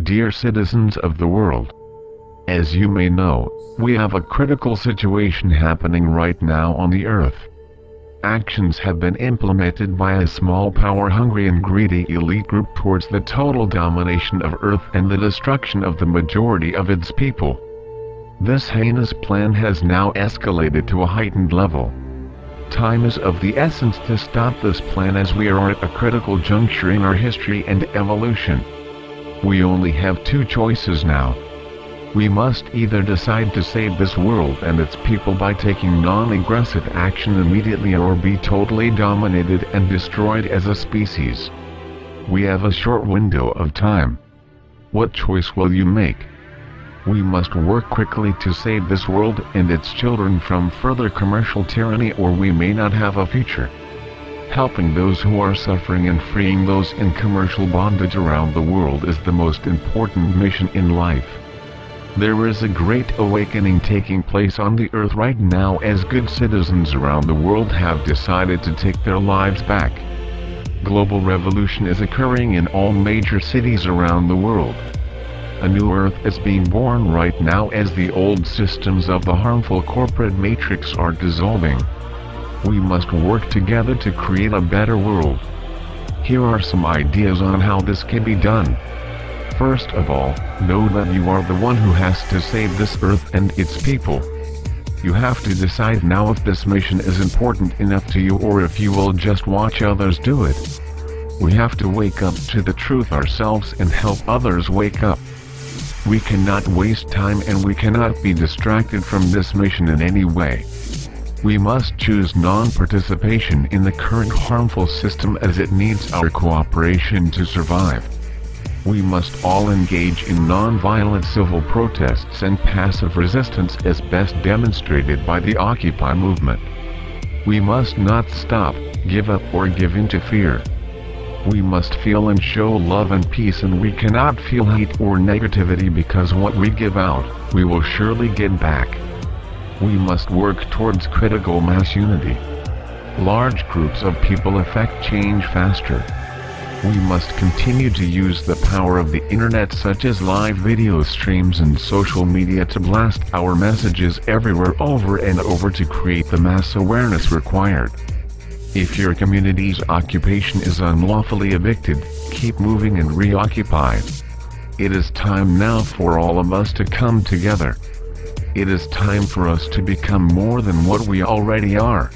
Dear citizens of the world, as you may know, we have a critical situation happening right now on the earth. Actions have been implemented by a small power-hungry and greedy elite group towards the total domination of Earth and the destruction of the majority of its people. This heinous plan has now escalated to a heightened level. Time is of the essence to stop this plan, as we are at a critical juncture in our history and evolution. We only have two choices now. We must either decide to save this world and its people by taking non-aggressive action immediately, or be totally dominated and destroyed as a species. We have a short window of time. What choice will you make? We must work quickly to save this world and its children from further commercial tyranny, or we may not have a future. Helping those who are suffering and freeing those in commercial bondage around the world is the most important mission in life. There is a great awakening taking place on the earth right now, as good citizens around the world have decided to take their lives back. Global revolution is occurring in all major cities around the world. A new earth is being born right now, as the old systems of the harmful corporate matrix are dissolving. We must work together to create a better world. Here are some ideas on how this can be done. First of all, know that you are the one who has to save this earth and its people. You have to decide now if this mission is important enough to you, or if you will just watch others do it. We have to wake up to the truth ourselves and help others wake up. We cannot waste time, and we cannot be distracted from this mission in any way. We must choose non-participation in the current harmful system, as it needs our cooperation to survive. We must all engage in non-violent civil protests and passive resistance, as best demonstrated by the Occupy movement. We must not stop, give up, or give in to fear. We must feel and show love and peace, and we cannot feel hate or negativity, because what we give out, we will surely get back. We must work towards critical mass unity. Large groups of people affect change faster. We must continue to use the power of the internet, such as live video streams and social media, to blast our messages everywhere over and over to create the mass awareness required. If your community's occupation is unlawfully evicted, keep moving and reoccupy. It is time now for all of us to come together. It is time for us to become more than what we already are.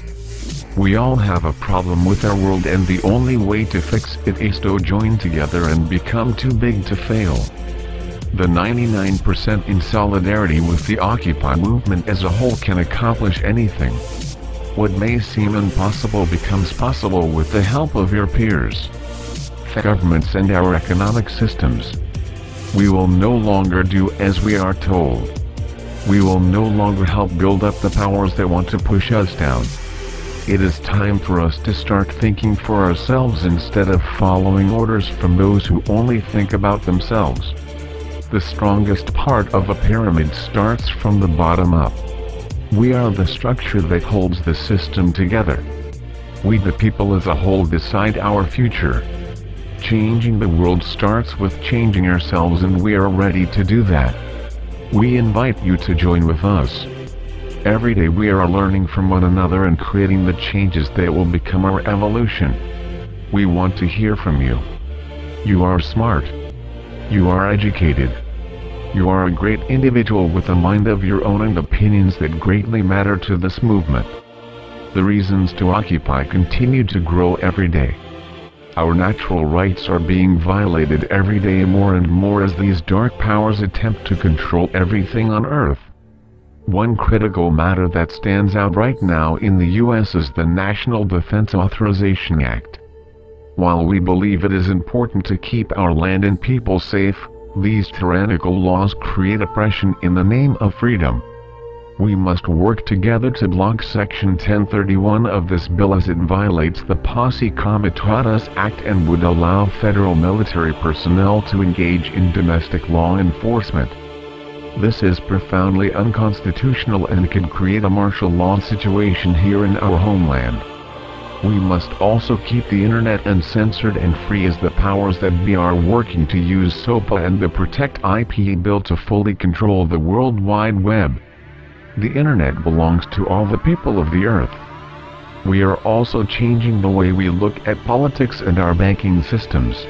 We all have a problem with our world, and the only way to fix it is to join together and become too big to fail. The 99% in solidarity with the Occupy movement as a whole can accomplish anything. What may seem impossible becomes possible with the help of your peers, governments, and our economic systems. We will no longer do as we are told. We will no longer help build up the powers that want to push us down. It is time for us to start thinking for ourselves instead of following orders from those who only think about themselves. The strongest part of a pyramid starts from the bottom up. We are the structure that holds the system together. We the people as a whole decide our future. Changing the world starts with changing ourselves, and we are ready to do that. We invite you to join with us. Every day we are learning from one another and creating the changes that will become our evolution. We want to hear from you. You are smart. You are educated. You are a great individual with a mind of your own and opinions that greatly matter to this movement. The reasons to occupy continue to grow every day. Our natural rights are being violated every day more and more, as these dark powers attempt to control everything on Earth. One critical matter that stands out right now in the US is the National Defense Authorization Act. While we believe it is important to keep our land and people safe, these tyrannical laws create oppression in the name of freedom. We must work together to block Section 1031 of this bill, as it violates the Posse Comitatus Act and would allow federal military personnel to engage in domestic law enforcement. This is profoundly unconstitutional and can create a martial law situation here in our homeland. We must also keep the internet uncensored and free, as the powers that be are working to use SOPA and the Protect IP bill to fully control the World Wide Web. The internet belongs to all the people of the earth. We are also changing the way we look at politics and our banking systems.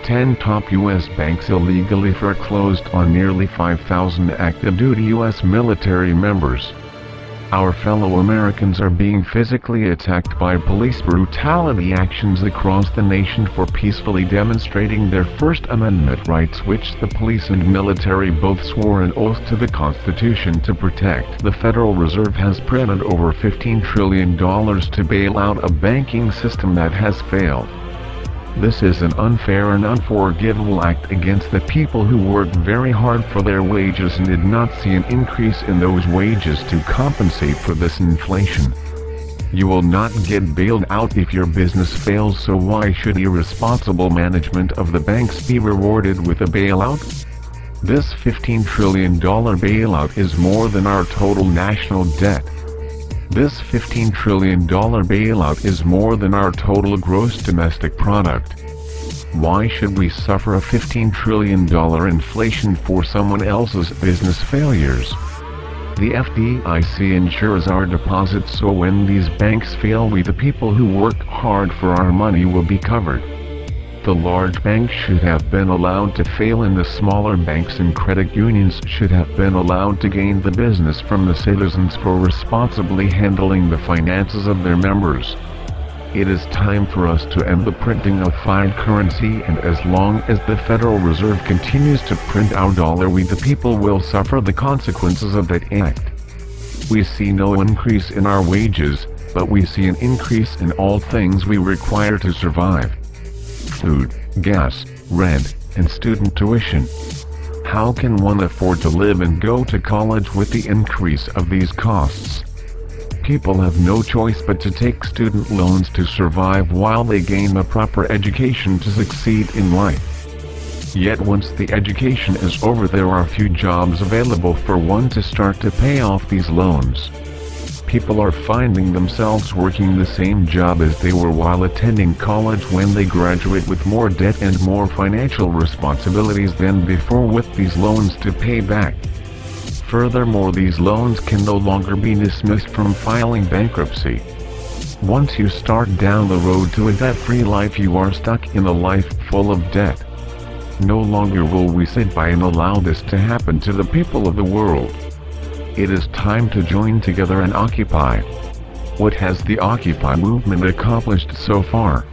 10 top U.S. banks illegally foreclosed on nearly 5,000 active-duty U.S. military members. Our fellow Americans are being physically attacked by police brutality actions across the nation for peacefully demonstrating their First Amendment rights, which the police and military both swore an oath to the Constitution to protect. The Federal Reserve has printed over $15 trillion to bail out a banking system that has failed. This is an unfair and unforgivable act against the people who worked very hard for their wages and did not see an increase in those wages to compensate for this inflation. You will not get bailed out if your business fails, so why should irresponsible management of the banks be rewarded with a bailout? This $15 trillion bailout is more than our total national debt. This $15 trillion bailout is more than our total gross domestic product. Why should we suffer a $15 trillion inflation for someone else's business failures? The FDIC insures our deposits, so when these banks fail, we the people who work hard for our money will be covered. The large banks should have been allowed to fail, and the smaller banks and credit unions should have been allowed to gain the business from the citizens for responsibly handling the finances of their members. It is time for us to end the printing of fiat currency, and as long as the Federal Reserve continues to print our dollar, we the people will suffer the consequences of that act. We see no increase in our wages, but we see an increase in all things we require to survive. Food, gas, rent, and student tuition. How can one afford to live and go to college with the increase of these costs? People have no choice but to take student loans to survive while they gain a proper education to succeed in life. Yet once the education is over, there are few jobs available for one to start to pay off these loans. People are finding themselves working the same job as they were while attending college when they graduate, with more debt and more financial responsibilities than before with these loans to pay back. Furthermore, these loans can no longer be dismissed from filing bankruptcy. Once you start down the road to a debt-free life, you are stuck in a life full of debt. No longer will we sit by and allow this to happen to the people of the world. It is time to join together and occupy. What has the Occupy movement accomplished so far?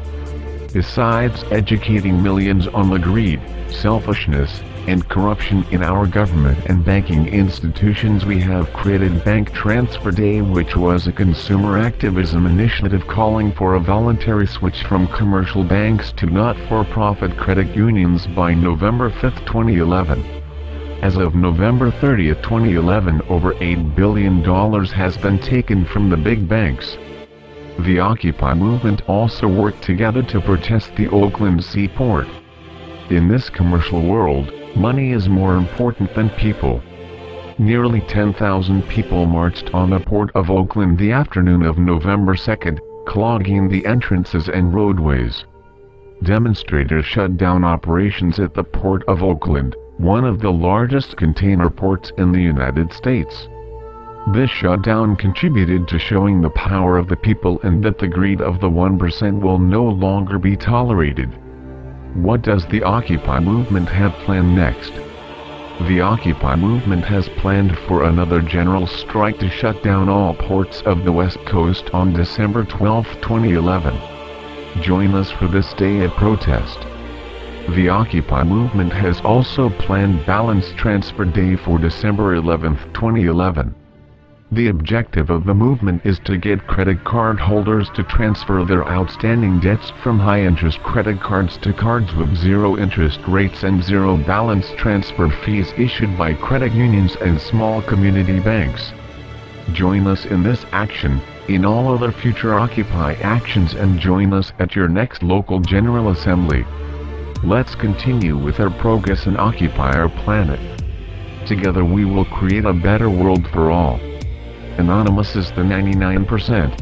Besides educating millions on the greed, selfishness, and corruption in our government and banking institutions, we have created Bank Transfer Day, which was a consumer activism initiative calling for a voluntary switch from commercial banks to not-for-profit credit unions by November 5, 2011. As of November 30, 2011, over $8 billion has been taken from the big banks. The Occupy movement also worked together to protest the Oakland seaport. In this commercial world, money is more important than people. Nearly 10,000 people marched on the port of Oakland the afternoon of November 2, clogging the entrances and roadways. Demonstrators shut down operations at the port of Oakland, one of the largest container ports in the United States. This shutdown contributed to showing the power of the people and that the greed of the 1% will no longer be tolerated. What does the Occupy movement have planned next? The Occupy movement has planned for another general strike to shut down all ports of the West Coast on December 12, 2011. Join us for this day of protest. The Occupy movement has also planned Balance Transfer Day for December 11, 2011. The objective of the movement is to get credit card holders to transfer their outstanding debts from high-interest credit cards to cards with zero interest rates and zero balance transfer fees issued by credit unions and small community banks. Join us in this action, in all other future Occupy actions, and join us at your next local General Assembly. Let's continue with our progress and occupy our planet. Together we will create a better world for all. Anonymous is the 99%.